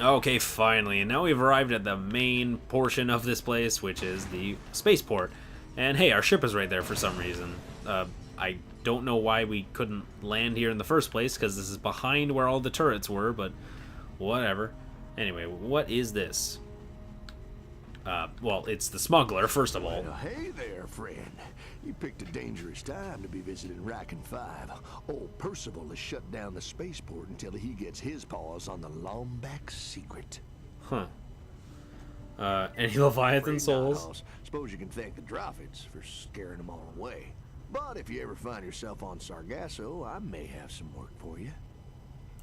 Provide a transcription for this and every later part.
Okay, finally, and now we've arrived at the main portion of this place, which is the spaceport. And hey, our ship is right there for some reason. I don't know why we couldn't land here in the first place, because this is behind where all the turrets were, but whatever. Anyway, what is this? Well, it's the smuggler, first of all. Well, hey there, friend. You picked a dangerous time to be visiting Rykan V. Old Percival has shut down the spaceport until he gets his paws on the Lombax secret. Huh. Any Leviathan souls? House. Suppose you can thank the Drophets for scaring them all away. But if you ever find yourself on Sargasso, I may have some work for you.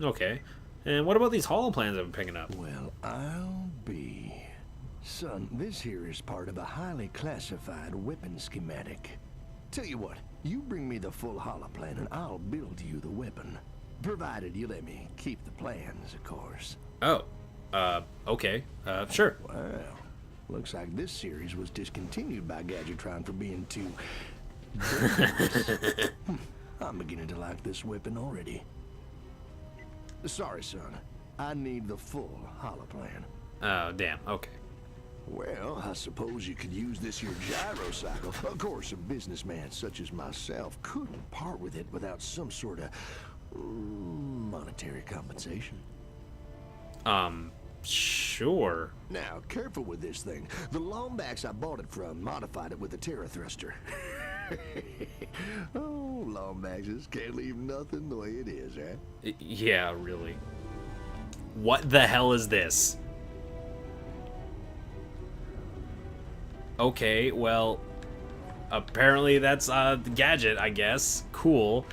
Okay. And what about these holoplans I've been picking up? Well, I'll be... Son, this here is part of a highly classified weapon schematic. Tell you what, you bring me the full holoplan and I'll build you the weapon. Provided you let me keep the plans, of course. Oh. Okay. Sure. Well, looks like this series was discontinued by Gadgetron for being too... I'm beginning to like this weapon already. Sorry, son. I need the full holoplan. Oh, damn. Okay. Well, I suppose you could use this here gyrocycle. Of course, a businessman such as myself couldn't part with it without some sort of monetary compensation. Sure. Now, careful with this thing. The Lombax I bought it from modified it with a Terra Thruster. Oh, Lombaxes can't leave nothing the way it is, eh? Yeah, really. What the hell is this? Okay, well, apparently that's the gadget, I guess. Cool.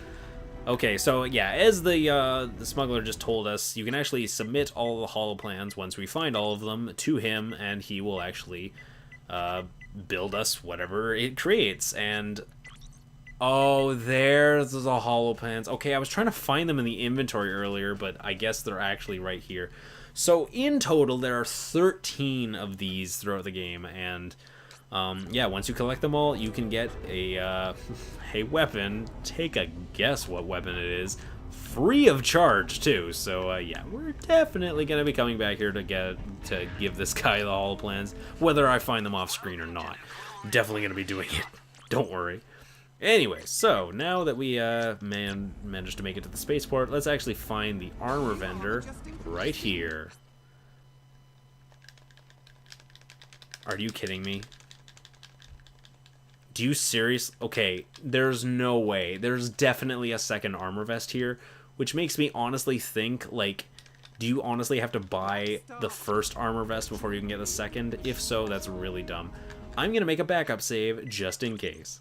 Okay, so yeah, as the smuggler just told us, you can actually submit all the holoplans once we find all of them to him, and he will actually build us whatever it creates. And oh, there's the holoplans. Okay, I was trying to find them in the inventory earlier, but I guess they're actually right here. So in total, there are 13 of these throughout the game, and yeah, once you collect them all, you can get a weapon. Take a guess what weapon it is. Free of charge, too. So, yeah, we're definitely going to be coming back here to give this guy the holoplans, whether I find them off screen or not. Definitely going to be doing it. Don't worry. Anyway, so now that we managed to make it to the spaceport, let's actually find the armor vendor right here. Are you kidding me? Do you serious? Okay, there's no way. There's definitely a second armor vest here, which makes me honestly think, like, do you honestly have to buy the first armor vest before you can get the second? If so, that's really dumb. I'm gonna make a backup save just in case.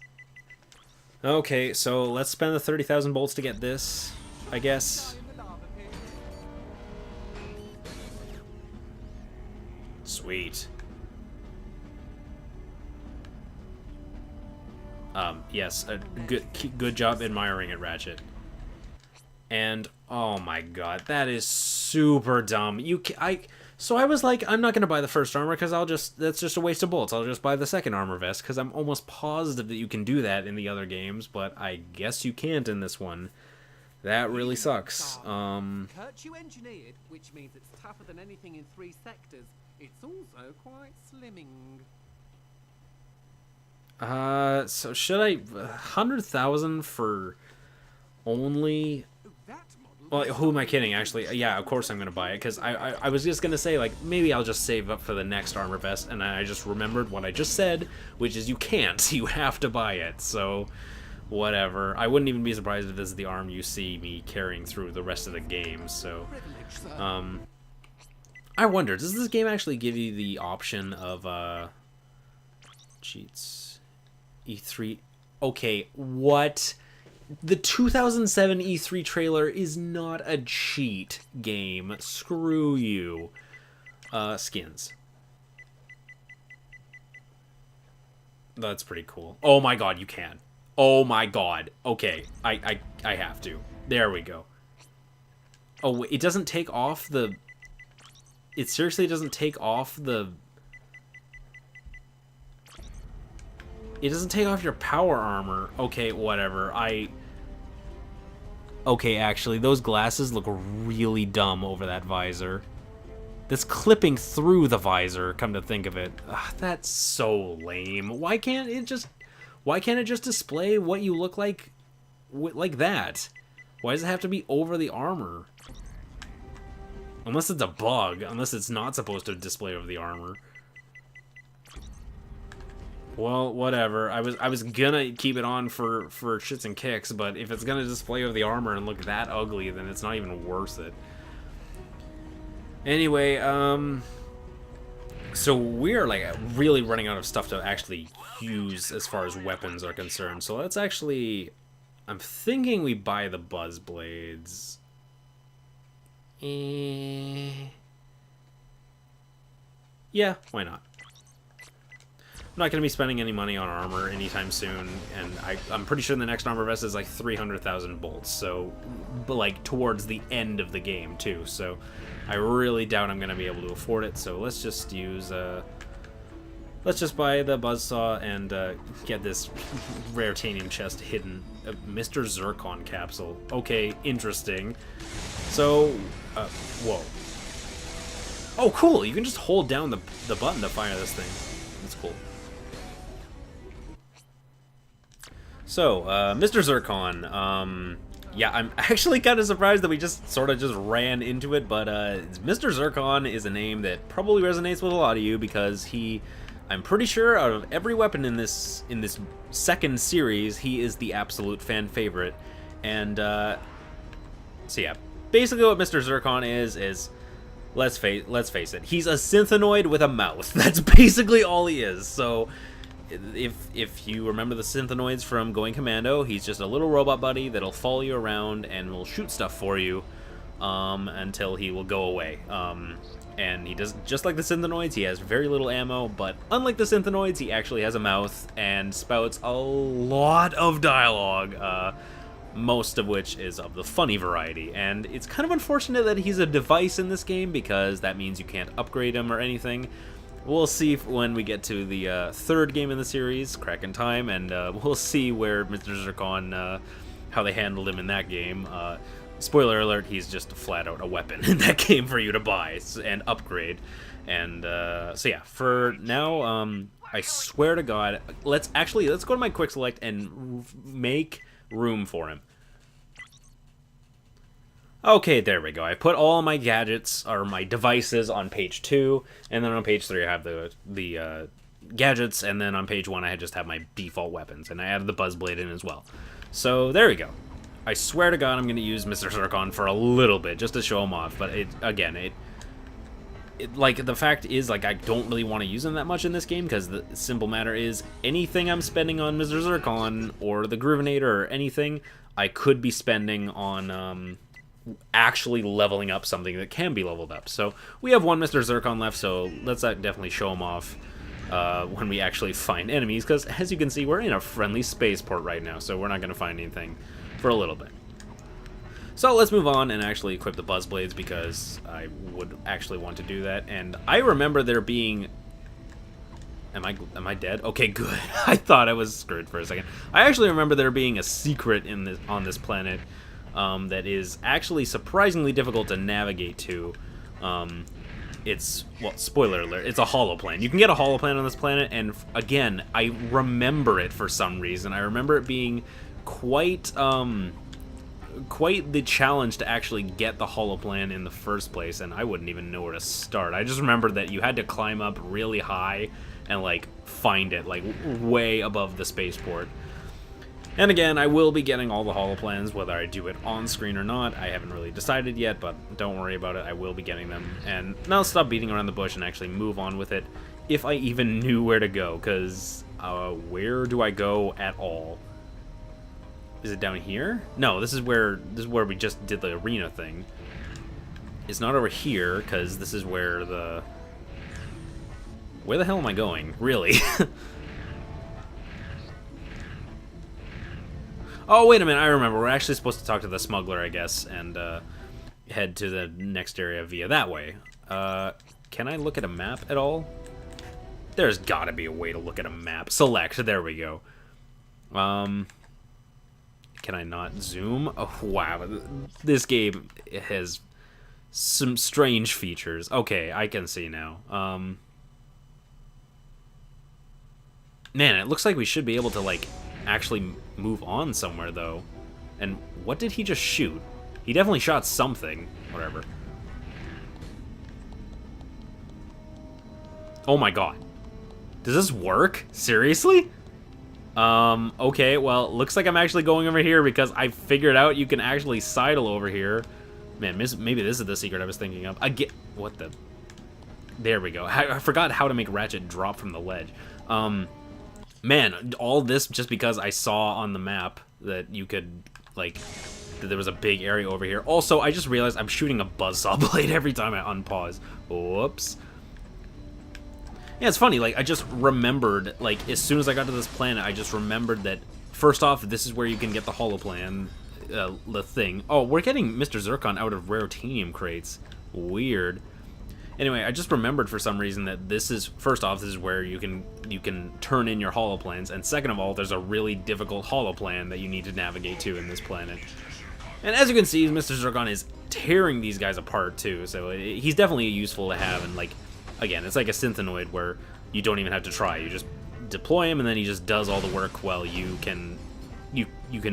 Okay, so let's spend the 30,000 bolts to get this, I guess. Sweet. Yes, a good job admiring it, Ratchet. And oh my god, that is super dumb. So I was like, I'm not gonna buy the first armor because that's just a waste of bullets. I'll just buy the second armor vest because I'm almost positive that you can do that in the other games, but I guess you can't in this one. That really sucks. Virtue engineered, which means it's tougher than anything in 3 sectors. It's also quite slimming. So should I 100,000 for only? Well, who am I kidding? Actually, yeah, of course I'm gonna buy it because I was just gonna say, like, maybe I'll just save up for the next armor vest, and I just remembered what I just said, which is you can't. You have to buy it. So whatever. I wouldn't even be surprised if this is the arm you see me carrying through the rest of the game. So I wonder, does this game actually give you the option of cheats? E3. Okay, what? The 2007 E3 trailer is not a cheat game. Screw you. Skins. That's pretty cool. Oh my god, you can. Oh my god. Okay, I have to. There we go. Oh, it doesn't take off the... It seriously doesn't take off the... It doesn't take off your power armor. Okay, whatever. Okay, actually, those glasses look really dumb over that visor. that's clipping through the visor, come to think of it. Ugh, that's so lame. Why can't it just display what you look like that? Why does it have to be over the armor? Unless it's a bug, unless it's not supposed to display over the armor. Well, whatever. I was gonna keep it on for shits and kicks, but if it's gonna display over the armor and look that ugly, then it's not even worth it. Anyway, so we're like really running out of stuff to actually use as far as weapons are concerned. So let's actually, I'm thinking we buy the buzz blades. Yeah, why not? I'm not going to be spending any money on armor anytime soon, and I'm pretty sure the next armor vest is like 300,000 bolts, so, but like towards the end of the game too, so I really doubt I'm going to be able to afford it, so let's just use, let's just buy the buzzsaw and get this rare titanium chest hidden. Mr. Zircon capsule. Okay, interesting. So, whoa. Oh, cool, you can just hold down the button to fire this thing. That's cool. So, Mr. Zircon, yeah, I'm actually kind of surprised that we just sort of just ran into it, but Mr. Zircon is a name that probably resonates with a lot of you because I'm pretty sure out of every weapon in this second series, he is the absolute fan favorite. And so yeah, basically what Mr. Zircon is let's face it, he's a synthenoid with a mouth. That's basically all he is. So if you remember the synthenoids from Going Commando, he's just a little robot buddy that'll follow you around and will shoot stuff for you until he will go away. And he does, just like the synthenoids, he has very little ammo, but unlike the synthenoids, he actually has a mouth and spouts a lot of dialogue, most of which is of the funny variety. And it's kind of unfortunate that he's a device in this game, because that means you can't upgrade him or anything. We'll see when we get to the third game in the series, Crack in Time, and we'll see where Mr. Zircon, how they handled him in that game. Spoiler alert, he's just flat out a weapon in that game for you to buy and upgrade. And so yeah, for now, I swear to God, let's go to my quick select and make room for him. Okay, there we go. I put all my gadgets, or my devices, on page 2, and then on page 3 I have the gadgets, and then on page 1 I just have my default weapons, and I added the Buzzblade in as well. So there we go. I swear to God I'm going to use Mr. Zircon for a little bit, just to show him off, but like, the fact is, like, I don't really want to use him that much in this game, because the simple matter is, anything I'm spending on Mr. Zircon, or the Groovinator, or anything, I could be spending on, actually leveling up something that can be leveled up. So we have one Mr. Zircon left, so let's definitely show him off when we actually find enemies, because as you can see, we're in a friendly spaceport right now, so we're not going to find anything for a little bit. So let's move on and actually equip the Buzzblades, because I would actually want to do that. And I remember there being... Am I dead? Okay, good. I thought I was screwed for a second. I actually remember there being a secret on this planet that is actually surprisingly difficult to navigate to. It's, well, spoiler alert, it's a holoplan. You can get a holoplan on this planet, and again, I remember it for some reason. I remember it being quite the challenge to actually get the holoplan in the first place, and I wouldn't even know where to start. I just remember that you had to climb up really high and, like, find it, like, way above the spaceport. And again, I will be getting all the holoplans, whether I do it on screen or not. I haven't really decided yet, but don't worry about it. I will be getting them. And now I'll stop beating around the bush and actually move on with it, if I even knew where to go, because where do I go at all? Is it down here? No, this is where we just did the arena thing. It's not over here, because this is where the... Where the hell am I going? Really? Oh, wait a minute, I remember. We're actually supposed to talk to the smuggler, I guess, and head to the next area via that way. Can I look at a map at all? There's gotta be a way to look at a map. Select, there we go. Can I not zoom? Oh, wow. This game has some strange features. Okay, I can see now. Man, it looks like we should be able to, like, actually move on somewhere, though. And what did he just shoot? He definitely shot something. Whatever. Oh my god. Does this work? Seriously? Okay, well, looks like I'm actually going over here because I figured out you can actually sidle over here. Man, maybe this is the secret I was thinking of. What the... There we go. I forgot how to make Ratchet drop from the ledge. Man, all this just because I saw on the map that you could, like, that there was a big area over here. Also, I just realized I'm shooting a buzzsaw blade every time I unpause. Whoops. Yeah, it's funny, like, I just remembered, like, as soon as I got to this planet, I just remembered that, first off, this is where you can get the holoplan, the thing. Oh, we're getting Mr. Zircon out of raritanium crates. Weird. Anyway, I just remembered for some reason that this is, first off, this is where you can turn in your holoplans, and second of all, there's a really difficult holoplan that you need to navigate to in this planet. And as you can see, Mr. Zircon is tearing these guys apart, too, so he's definitely useful to have, and, like, again, it's like a synthenoid where you don't even have to try. You just deploy him, and then he just does all the work while you can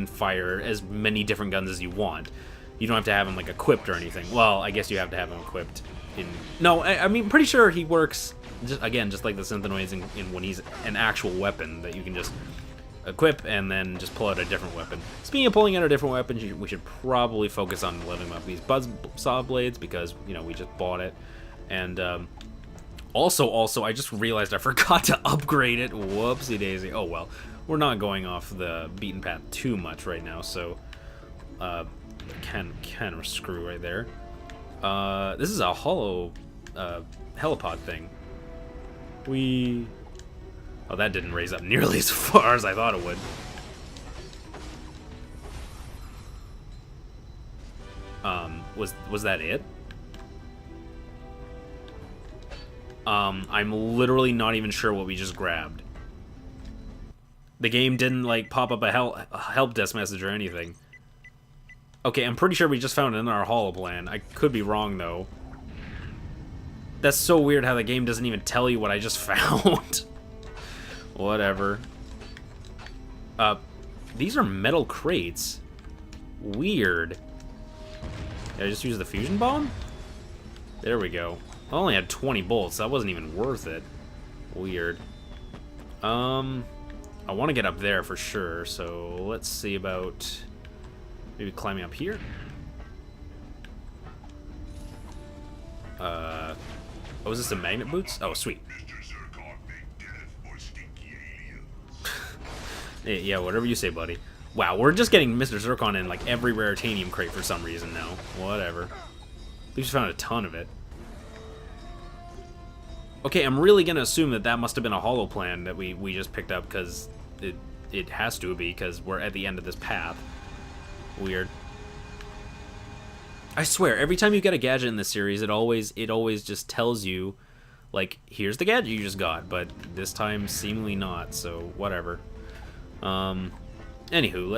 fire as many different guns as you want. You don't have to have him, like, equipped or anything. Well, I guess you have to have him equipped. No, I mean, pretty sure he works, just like the synthenoids in when he's an actual weapon that you can just equip and then just pull out a different weapon. Speaking of pulling out a different weapon, we should probably focus on leveling up these buzzsaw blades because, you know, we just bought it. And, also, I just realized I forgot to upgrade it. Whoopsie daisy. Oh, well. We're not going off the beaten path too much right now, so... kind of screw right there. This is a hollow helipod thing. Oh, that didn't raise up nearly as far as I thought it would. Was that it? I'm literally not even sure what we just grabbed. The game didn't, like, pop up a help desk message or anything. Okay, I'm pretty sure we just found it in our holoplan. I could be wrong, though. That's so weird how the game doesn't even tell you what I just found. Whatever. These are metal crates. Weird. Did I just use the fusion bomb? There we go. I only had 20 bolts. That wasn't even worth it. Weird. I want to get up there for sure, so let's see about maybe climbing up here. Oh, is this the magnet boots? Oh, sweet. Yeah, whatever you say, buddy. Wow, we're just getting Mr. Zircon in like every raritanium crate for some reason now. Whatever. We just found a ton of it. Okay, I'm really gonna assume that that must have been a holoplan that we just picked up, because it has to be, because we're at the end of this path. Weird. I swear, every time you get a gadget in this series, it always just tells you, like, here's the gadget you just got, but this time seemingly not, so whatever. Anywho,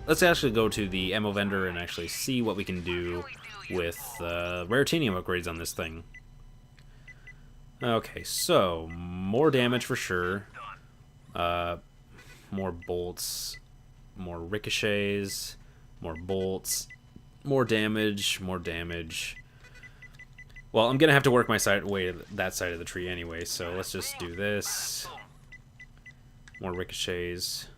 let's actually go to the ammo vendor and actually see what we can do with raritanium upgrades on this thing. Okay, so more damage for sure. More bolts, more ricochets, more bolts, more damage, more damage. Well, I'm gonna have to work my way to that side of the tree anyway, so let's just do this. More ricochets,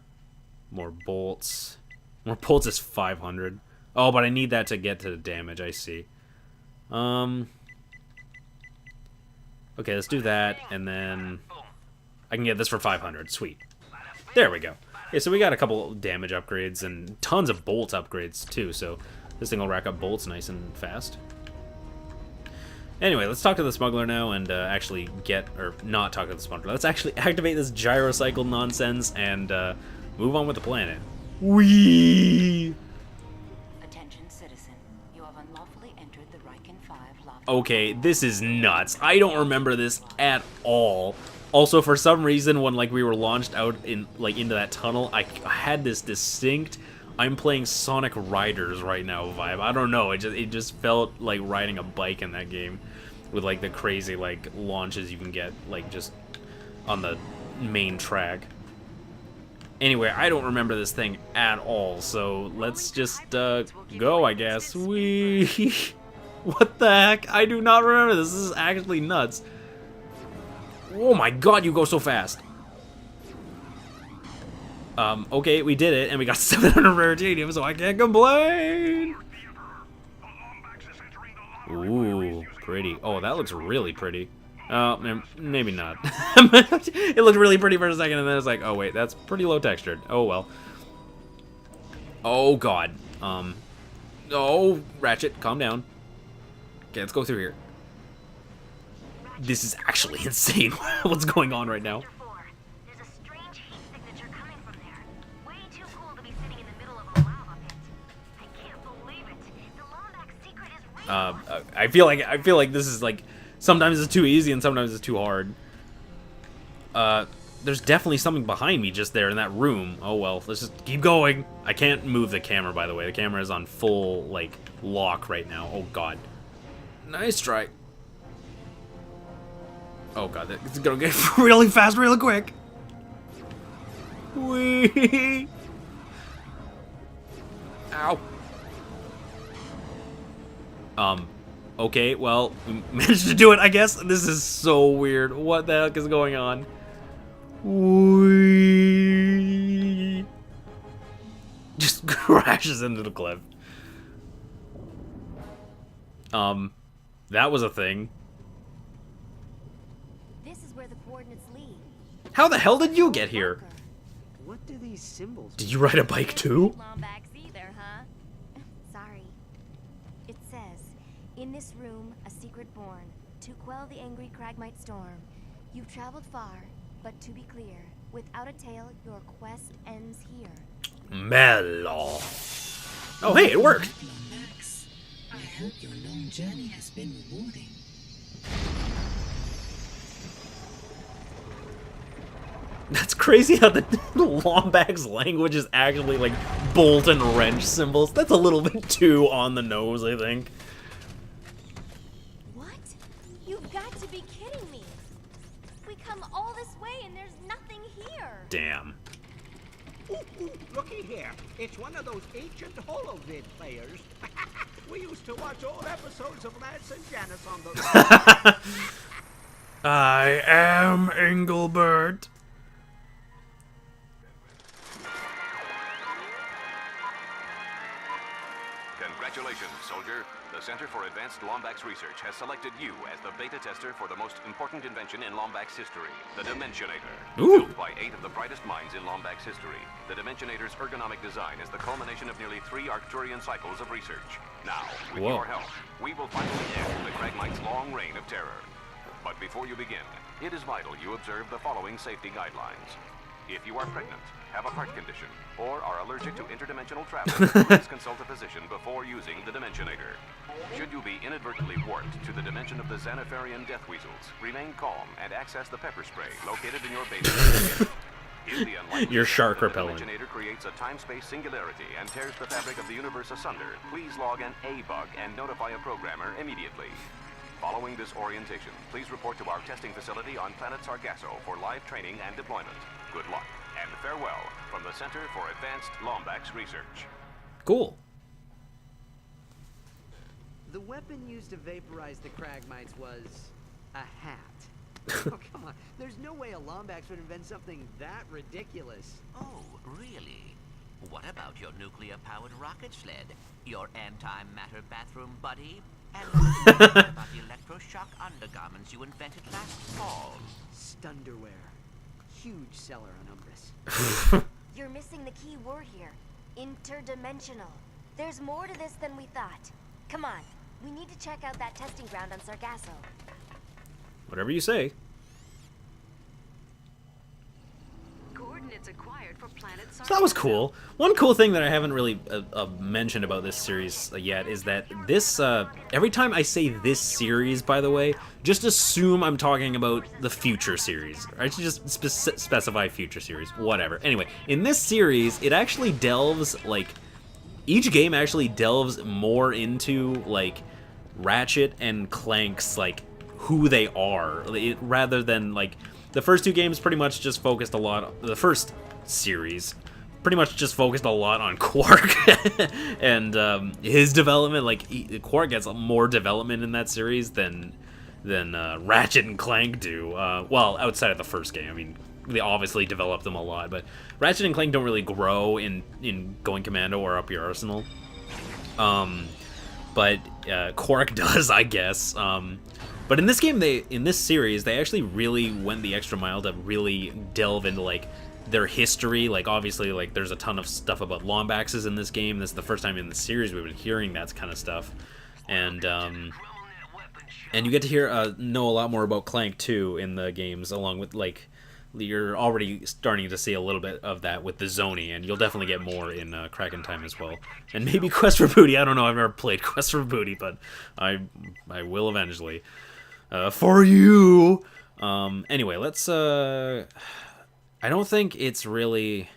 more bolts. More bolts is 500. Oh, but I need that to get to the damage, I see. Okay, let's do that, and then I can get this for 500. Sweet. There we go. Okay, so we got a couple damage upgrades and tons of bolt upgrades, too, so this thing will rack up bolts nice and fast. Anyway, let's talk to the smuggler now and actually not talk to the smuggler. Let's actually activate this gyrocycle nonsense and move on with the planet. Whee! Attention, citizen. You have unlawfully entered the Rykan V lava. Okay, this is nuts. I don't remember this at all. Also, for some reason, when like we were launched out in into that tunnel, I had this distinct I'm playing Sonic Riders right now vibe. I don't know, it just felt like riding a bike in that game, with like the crazy like launches you can get like just on the main track. Anyway, I don't remember this thing at all, so let's just go, I guess. Whee! What the heck? I do not remember this. This is actually nuts. Oh my god, you go so fast. Okay, we did it, and we got 700 raritanium, so I can't complain. Ooh, pretty. Oh, that looks really pretty. Maybe not. It looked really pretty for a second, and then it's like, oh wait, that's pretty low textured. Oh well. Oh god. Oh, Ratchet, calm down. Okay, let's go through here. This is actually insane. What's going on right now? There's a strange heat signature coming from there. Way too cool to be sitting in the middle of a lava pit. I can't believe it. The Lombax secret is real. I feel like this is like sometimes it's too easy and sometimes it's too hard. There's definitely something behind me just there in that room. Oh well, let's just keep going. I can't move the camera, by the way. The camera is on full like lock right now. Oh god. Nice try. Oh god, it's gonna get really fast, really quick. Whee! Ow. Okay, well, we managed to do it, I guess. This is so weird. What the heck is going on? Whee! Just crashes into the cliff. That was a thing. This is where the coordinates lead. How the hell did you get here? What do these symbols Did you ride a bike too? Lombax either, huh? Sorry. It says, in this room, a secret born, to quell the angry Cragmite storm. You've traveled far, but to be clear, without a tale, your quest ends here. Mellow. Oh, hey, it worked. Max, I hope your long journey has been rewarding. That's crazy how the Lombax language is actually like bolt and wrench symbols. That's a little bit too on the nose, I think. What? You've got to be kidding me. We come all this way and there's nothing here. Damn. Ooh, looky here. It's one of those ancient holovid players. We used to watch old episodes of Lance and Janice on those. I am Engelbert. Congratulations, soldier. The Center for Advanced Lombax Research has selected you as the beta tester for the most important invention in Lombax history, the Dimensionator. Ooh. Built by 8 of the brightest minds in Lombax history, the Dimensionator's ergonomic design is the culmination of nearly 3 Arcturian cycles of research. Now, with Whoa. your help, we will finally end the Cragmite's long reign of terror. But before you begin, it is vital you observe the following safety guidelines. If you are pregnant, have a heart condition, or are allergic to interdimensional travel, please consult a physician before using the Dimensionator. Should you be inadvertently warped to the dimension of the Xanatharian death weasels, remain calm and access the pepper spray located in your basement. In the unlikely Your shark event that repellent. The Dimensionator creates a time-space singularity and tears the fabric of the universe asunder. Please log an A-bug and notify a programmer immediately. Following this orientation, please report to our testing facility on planet Sargasso for live training and deployment. Good luck, and farewell from the Center for Advanced Lombax Research. Cool. The weapon used to vaporize the Cragmites was a hat. Oh, come on. There's no way a Lombax would invent something that ridiculous. Oh, really? What about your nuclear-powered rocket sled? Your antimatter bathroom buddy? And what about the electroshock undergarments you invented last fall? Stunderwear. Huge seller on Umbris. You're missing the key word here. Interdimensional. There's more to this than we thought. Come on. We need to check out that testing ground on Sargasso. Whatever you say. Coordinates acquired for planet So that was cool. One cool thing that I haven't really mentioned about this series yet is that this, every time I say this series, by the way, just assume I'm talking about the future series. I should just specify future series, whatever. Anyway, in this series, it actually delves, like, each game actually delves more into like Ratchet and Clank's like who they are, rather than like the first two games pretty much just focused a lot. The first series pretty much just focused a lot on Quark and his development. Like Quark gets more development in that series than Ratchet and Clank do. Well, outside of the first game, I mean, they obviously developed them a lot, but Ratchet and Clank don't really grow in Going Commando or Up Your Arsenal. But Quark does, I guess. But in this game, in this series, they actually really went the extra mile to really delve into like their history. Like obviously, like there's a ton of stuff about Lombaxes in this game. This is the first time in the series we've been hearing that kind of stuff, and you get to hear know a lot more about Clank too in the games, along with like you're already starting to see a little bit of that with the Zoni, and you'll definitely get more in Kraken Time as well, and maybe Quest for Booty. I don't know. I've never played Quest for Booty, but I will eventually. For you. Anyway, let's. I don't think it's really.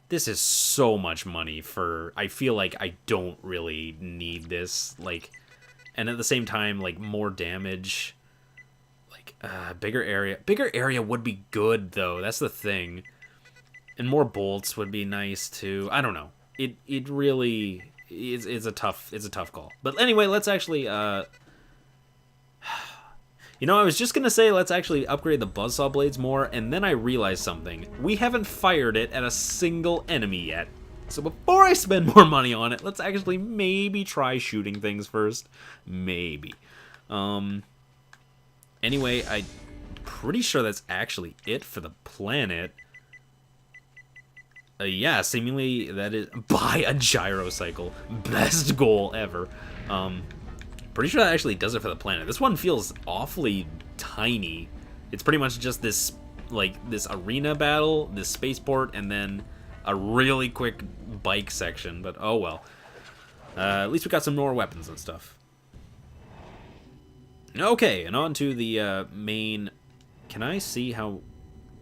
This is so much money for. I feel like I don't really need this. Like, and at the same time, like more damage. Like, bigger area. Bigger area would be good though. That's the thing. And more bolts would be nice too. I don't know. It really is a tough. It's a tough call. But anyway, let's actually. You know, I was just going to say let's actually upgrade the buzzsaw blades more, and then I realized something. We haven't fired it at a single enemy yet. So before I spend more money on it, let's actually maybe try shooting things first. Maybe. Anyway, I'm pretty sure that's actually it for the planet. Yeah, seemingly that is... Buy a gyrocycle. Best goal ever. Pretty sure that actually does it for the planet. This one feels awfully tiny. It's pretty much just this, like, this arena battle, this spaceport, and then a really quick bike section. But oh well. At least we got some more weapons and stuff. Okay, and on to the main... Can I see how...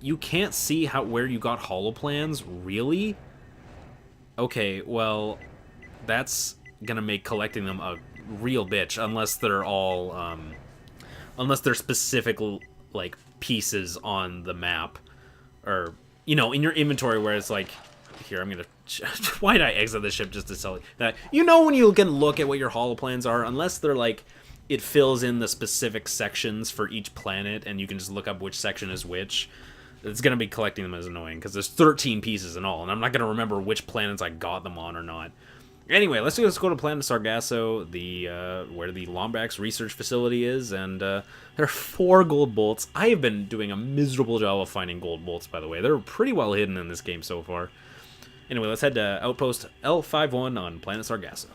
You can't see where you got holoplans? Really? Okay, well, that's gonna make collecting them a real bitch, unless they're all unless they're specific like pieces on the map, or you know, in your inventory where it's like, here, I'm gonna why did I exit the ship just to sell it? That, you know, when you can look at what your holoplans are, unless they're like it fills in the specific sections for each planet and you can just look up which section is which, it's gonna be collecting them as annoying because there's 13 pieces in all, and I'm not gonna remember which planets I got them on or not. Anyway, let's go to Planet Sargasso, where the Lombax research facility is, and there are 4 gold bolts. I have been doing a miserable job of finding gold bolts, by the way. They're pretty well hidden in this game so far. Anyway, let's head to Outpost L51 on Planet Sargasso.